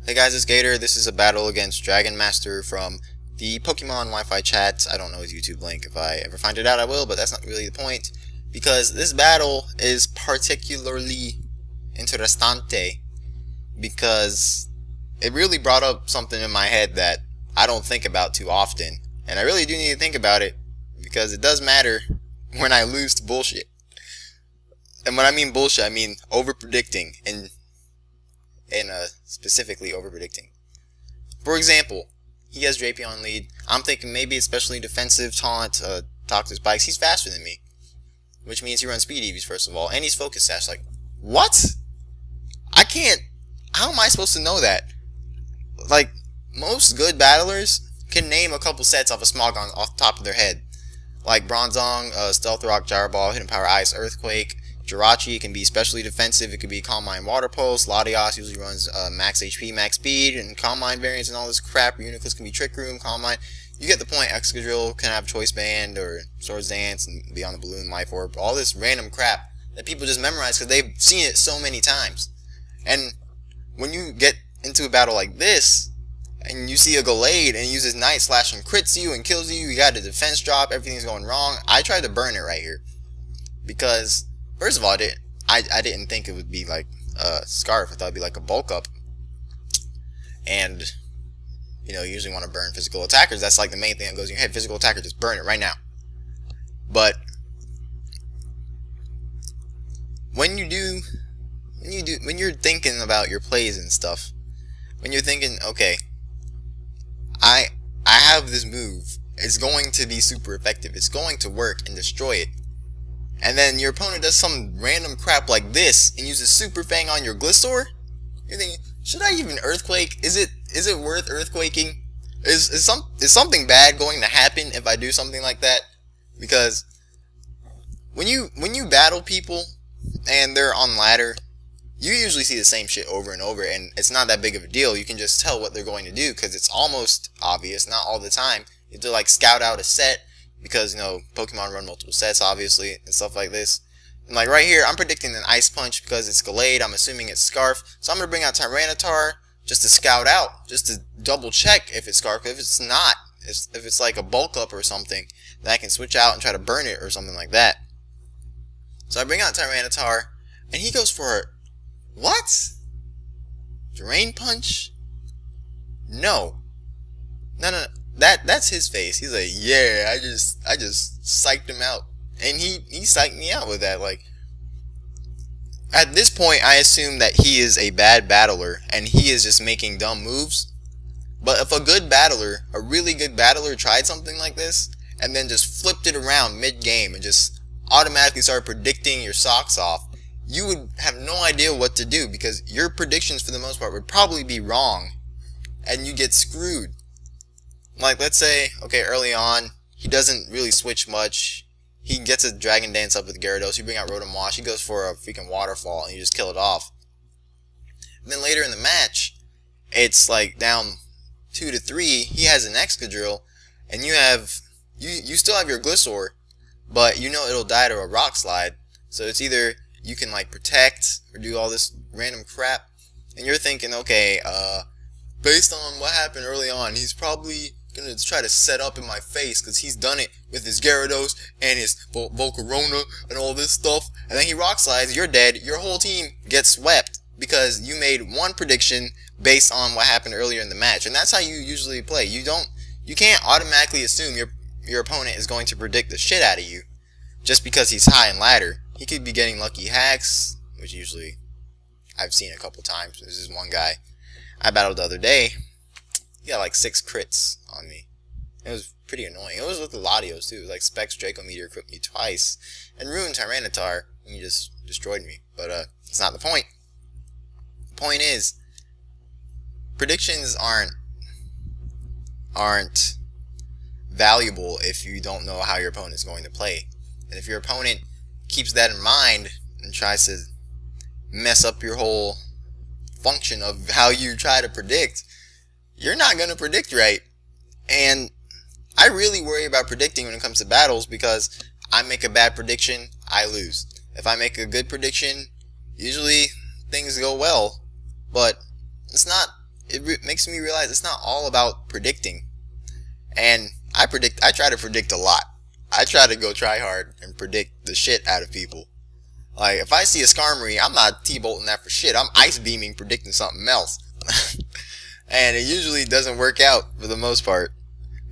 Hey guys, it's Gator. This is a battle against Dragon Master from the Pokemon Wi-Fi chat. I don't know his YouTube link. If I ever find it out, I will, but that's not really the point. Because this battle is particularly interessante because it really brought up something in my head that I don't think about too often. And I really do need to think about it because it does matter when I lose to bullshit. And when I mean bullshit, I mean over-predicting and specifically over-predicting. For example, he has JP on lead. I'm thinking maybe especially defensive taunt, toxic spikes. He's faster than me, which means he runs speed EVs first of all, and he's focus sash. Like, what? I can't. How am I supposed to know that? Like, most good battlers can name a couple sets off a Smogon off the top of their head, like Bronzong, Stealth Rock, Gyro Ball, Hidden Power Ice, Earthquake. Jirachi can be especially defensive. It could be Calm Mind Water Pulse. Latios usually runs max HP, max speed, and Calm Mind variants and all this crap. Uniclus can be Trick Room, Calm Mind. You get the point. itzGator can have Choice Band or Swords Dance and be on the Balloon, Life Orb. All this random crap that people just memorize because they've seen it so many times. And when you get into a battle like this, and you see a Gallade and he uses Night Slash and crits you and kills you, you got a defense drop, everything's going wrong. I tried to burn it right here because, first of all, I didn't think it would be like a Scarf. I thought it'd be like a bulk up. And, you know, you usually want to burn physical attackers. That's like the main thing that goes in your head. Physical attacker, just burn it right now. But when you're thinking about your plays and stuff, when you're thinking, okay, I have this move. It's going to be super effective. It's going to work and destroy it. And then your opponent does some random crap like this and uses Super Fang on your Gliscor. You're thinking, should I even Earthquake? Is it worth Earthquaking? Is something bad going to happen if I do something like that? Because when you battle people and they're on ladder, you usually see the same shit over and over, and it's not that big of a deal. You can just tell what they're going to do because it's almost obvious, not all the time. You have to like scout out a set because, you know, Pokemon run multiple sets, obviously, and stuff like this. And like right here, I'm predicting an Ice Punch because it's Gallade. I'm assuming it's Scarf, so I'm gonna bring out Tyranitar just to scout out, just to double check if it's Scarf. If it's not, if it's like a bulk up or something, then I can switch out and try to burn it or something like that. So I bring out Tyranitar, and he goes for what? Drain Punch? No. No. That's his face. He's like, yeah, I just psyched him out. And he psyched me out with that. Like, at this point, I assume that he is a bad battler, and he is just making dumb moves. But if a good battler, a really good battler, tried something like this, and then just flipped it around mid-game, and just automatically started predicting your socks off, you would have no idea what to do because your predictions for the most part would probably be wrong and you get screwed. Like, let's say, okay, early on, he doesn't really switch much. He gets a Dragon Dance up with Gyarados. You bring out Rotom Wash. He goes for a freaking Waterfall and you just kill it off. And then later in the match, it's like down 2-3. He has an itzGator and you still have your Gliscor, but you know it'll die to a Rock Slide. So it's either you can like protect or do all this random crap, and you're thinking, okay, based on what happened early on, he's probably gonna try to set up in my face because he's done it with his Gyarados and his Volcarona and all this stuff, and then he Rock Slides, you're dead, your whole team gets swept because you made one prediction based on what happened earlier in the match. And that's how you usually play. You can't automatically assume your opponent is going to predict the shit out of you just because he's high in ladder. He could be getting lucky hacks, which usually I've seen a couple times. This is one guy I battled the other day. He got like 6 crits on me. It was pretty annoying. It was with the Latios too. It was like Specs Draco Meteor crit me twice and ruined Tyranitar, and he just destroyed me. But it's not the point. The point is, predictions aren't valuable if you don't know how your opponent is going to play. And if your opponent keeps that in mind and tries to mess up your whole function of how you try to predict, you're not going to predict right. And I really worry about predicting when it comes to battles because I make a bad prediction, I lose. If I make a good prediction, usually things go well. But it makes me realize it's not all about predicting. And I try to predict a lot. I try to go try hard and predict the shit out of people. Like, if I see a Skarmory, I'm not T-bolting that for shit. I'm ice beaming, predicting something else. And it usually doesn't work out for the most part,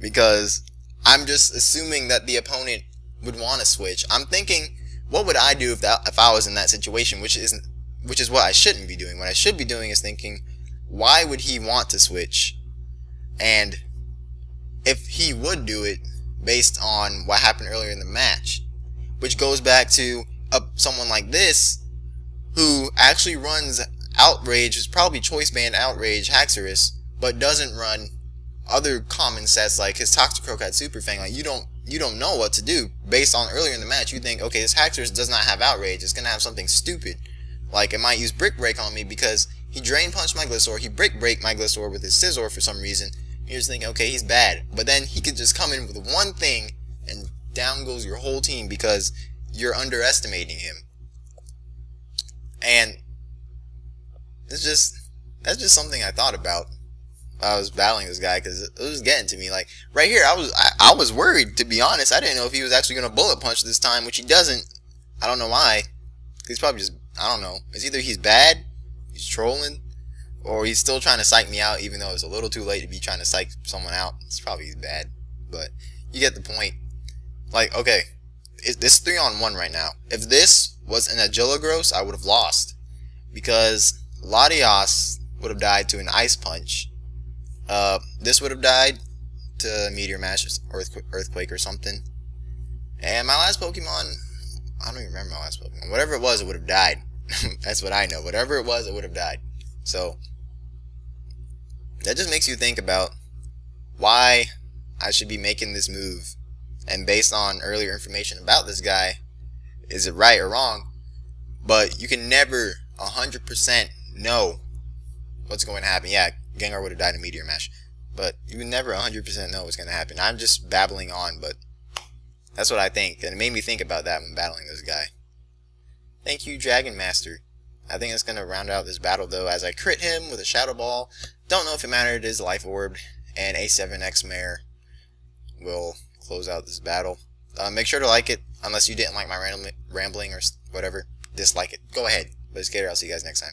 because I'm just assuming that the opponent would want to switch. I'm thinking, what would I do if I was in that situation, which is what I shouldn't be doing. What I should be doing is thinking, why would he want to switch? And if he would do it based on what happened earlier in the match, which goes back to someone like this, who actually runs Outrage, who's probably Choice Band Outrage Haxorus, but doesn't run other common sets like his Toxicroak Super Fang. Like, you don't know what to do. Based on earlier in the match, you think, okay, this Haxorus does not have Outrage, it's gonna have something stupid. Like, it might use Brick Break on me because he Drain Punched my Gliscor, he Brick Break my Gliscor with his Scizor for some reason. You're just thinking, okay, he's bad. But then he could just come in with one thing and down goes your whole team because you're underestimating him. And that's just something I thought about while I was battling this guy, because it was getting to me. Like, right here, I was worried, to be honest. I didn't know if he was actually going to Bullet Punch this time, which he doesn't. I don't know why. He's probably just, I don't know. It's either he's bad, he's trolling, or he's still trying to psych me out, even though it's a little too late to be trying to psych someone out. It's probably he's bad, but you get the point. Like, okay, it's 3-on-1 right now. If this was an Agiligros, I would have lost, because Latios would have died to an Ice Punch. This would have died to Meteor Mash or Earthquake or something. And my last Pokemon, I don't even remember my last Pokemon. Whatever it was, it would have died. That's what I know. Whatever it was, it would have died. So that just makes you think about why I should be making this move. And based on earlier information about this guy, is it right or wrong? But you can never 100% know what's going to happen. Yeah, Gengar would have died in Meteor Mash, but you would never 100% know what's going to happen. I'm just babbling on, but that's what I think, and it made me think about that when battling this guy. Thank you, Dragon Master. I think it's going to round out this battle, though, as I crit him with a Shadow Ball. Don't know if it mattered, it is Life Orb, and a 7X Mare will close out this battle. Make sure to like it, unless you didn't like my rambling or whatever. Dislike it. Go ahead. But itzGator, I'll see you guys next time.